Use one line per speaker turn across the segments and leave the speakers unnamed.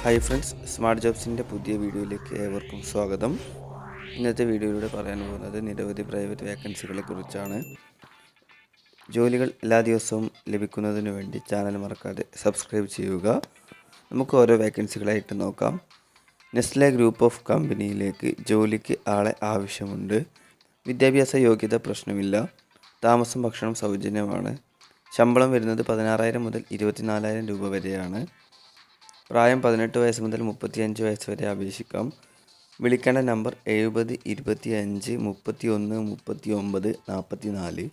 Hi friends, smart ജോബ്സിൻ്റെ പുതിയ വീഡിയോയിലേക്ക് ഏവർക്കും സ്വാഗതം. ഇന്നത്തെ വീഡിയോയിലൂടെ പറയാൻ പോകുന്നത് നിരവധി പ്രൈവറ്റ് വേക്കൻസികളെ കുറിച്ചാണ്. ജോലികൾ എല്ലാ ദിവസവും ലഭിക്കുന്നതിന് വേണ്ടി ചാനൽ മറക്കാതെ സബ്സ്ക്രൈബ് ചെയ്യുക. നമുക്ക് ഓരോ വേക്കൻസികളായിട്ട് നോക്കാം. നെസ്ലെ ഗ്രൂപ്പ് ഓഫ് കമ്പനിയിലേക്ക് ജോലിക്ക് ആളെ ആവശ്യമുണ്ട്. വിദ്യാഭ്യാസ യോഗ്യത പ്രശ്നമില്ല. താമസം ഭക്ഷണം സൗജന്യമാണ്. ശമ്പളം വരുന്നത് 16,000 മുതൽ 24,000 രൂപ വരെയാണ്. പ്രായം 18 വയസ്സ് മുതൽ 35 വയസ്സ് വരെ അപേക്ഷിക്കാം. വിളിക്കേണ്ട നമ്പർ 70 25 31 39 44.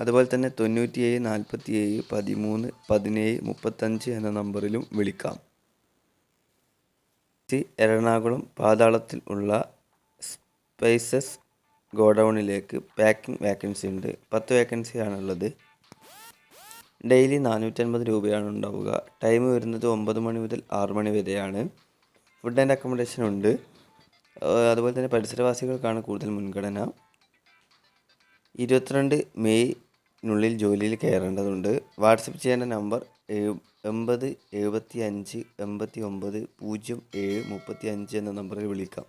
അതുപോലെ തന്നെ 97 47 13 17 35 എന്ന നമ്പറിലും വിളിക്കാം. എറണാകുളം പാതാളത്തിൽ ഉള്ള സ്പൈസസ് ഗോഡൗണിലേക്ക് പാക്കിംഗ് വേക്കൻസി ഉണ്ട്. 10 വേക്കൻസിയാണുള്ളത്. ഡെയിലി 450 രൂപയാണ് ഉണ്ടാവുക. ടൈം വരുന്നത് 9 മണി മുതൽ 6 മണി വരെയാണ്. ഫുഡ് ആൻഡ് അക്കോമഡേഷൻ ഉണ്ട്. അതുപോലെ തന്നെ പരിസരവാസികൾക്കാണ് കൂടുതൽ മുൻഗണന. 22 മെയ്നുള്ളിൽ ജോലിയിൽ കയറേണ്ടതുണ്ട്. വാട്സപ്പ് ചെയ്യേണ്ട നമ്പർ 80 75 89 07 35 എന്ന നമ്പറിൽ വിളിക്കാം.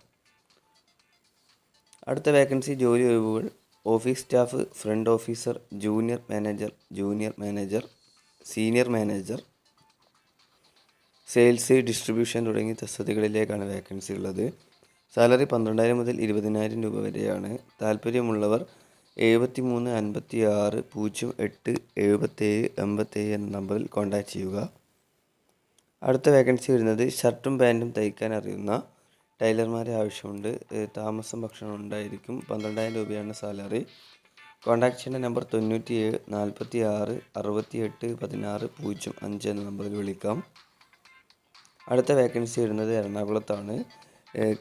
അടുത്ത വേക്കൻസി ജോലി ഒഴിവുകൾ: office staff, front officer, junior manager, senior manager, sales, distribution തുടങ്ങിയ തസ്തികകളിലേക്കാണ് വേക്കൻസി ഉള്ളത്. സാലറി 12,000 മുതൽ 20,000 രൂപ വരെയാണ്. താല്പര്യമുള്ളവർ 73 56 08 77 87 എന്ന നമ്പറിൽ കോൺടാക്റ്റ് ചെയ്യുക. അടുത്ത വേക്കൻസി വരുന്നത് ഷർട്ടും പാൻറ്റും തയ്ക്കാൻ അറിയുന്ന ടൈലർമാരെ ആവശ്യമുണ്ട്. താമസം ഭക്ഷണം ഉണ്ടായിരിക്കും. 12,000 രൂപയാണ് സാലറി. കോൺടാക്ട് ചെയ്യേണ്ട നമ്പർ 97 46 68 16 05 എന്ന നമ്പറിൽ വിളിക്കാം. അടുത്ത വേക്കൻസി വരുന്നത് എറണാകുളത്താണ്.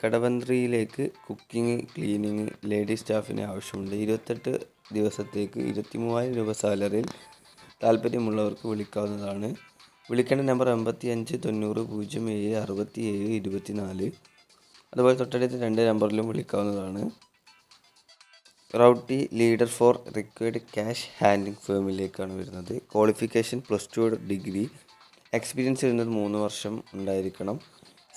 കടവന്ത്രയിലേക്ക് കുക്കിംഗ്, ക്ലീനിങ്, ലേഡി സ്റ്റാഫിനെ ആവശ്യമുണ്ട്. 28 ദിവസത്തേക്ക് 23,000 രൂപ സാലറിയിൽ താല്പര്യമുള്ളവർക്ക് വിളിക്കാവുന്നതാണ്. വിളിക്കേണ്ട നമ്പർ 85 90 07 67 24. അതുപോലെ തൊട്ടടുത്ത 2 നമ്പറിലും വിളിക്കാവുന്നതാണ്. റൗട്ടി leader for required cash handling ഫേമിലേക്കാണ് വരുന്നത്. Qualification +2 degree. എക്സ്പീരിയൻസ് വരുന്നത് 3 വർഷം ഉണ്ടായിരിക്കണം.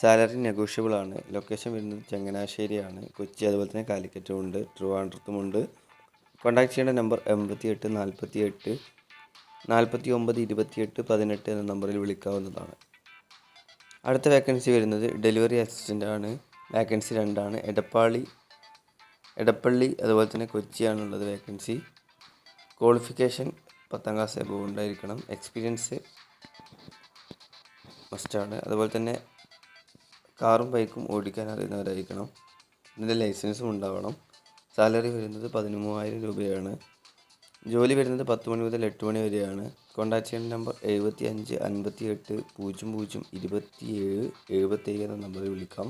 സാലറി നെഗോഷ്യബിൾ ആണ്. ലൊക്കേഷൻ വരുന്നത് ചങ്ങനാശ്ശേരിയാണ്. കൊച്ചി, അതുപോലെ തന്നെ കാലിക്കറ്റും ഉണ്ട്, ട്രിവാൻഡ്രത്തുമുണ്ട്. കോൺടാക്ട് ചെയ്യേണ്ട നമ്പർ 88 48 49 28 18 എന്ന നമ്പറിൽ വിളിക്കാവുന്നതാണ്. അടുത്ത വേക്കൻസി വരുന്നത് ഡെലിവറി അസിസ്റ്റൻ്റ് ആണ്. വേക്കൻസി 2 ആണ്. എടപ്പള്ളി അതുപോലെ തന്നെ കൊച്ചിയാണുള്ളത് വേക്കൻസി. ക്വാളിഫിക്കേഷൻ 10ാം ക്ലാസ് എബോവ് ഉണ്ടായിരിക്കണം. എക്സ്പീരിയൻസ് മസ്റ്റാണ്. അതുപോലെ തന്നെ കാറും ബൈക്കും ഓടിക്കാൻ അറിയുന്നവരായിരിക്കണം. ഇതിൻ്റെ ലൈസൻസും ഉണ്ടാവണം. സാലറി വരുന്നത് 13,000 രൂപയാണ്. ജോലി വരുന്നത് 10 മണി മുതൽ 8 മണി വരെയാണ്. കോൺടാക്ട് ചെയ്യേണ്ട നമ്പർ 75 58 00 27 77 എന്ന നമ്പറിൽ വിളിക്കാം.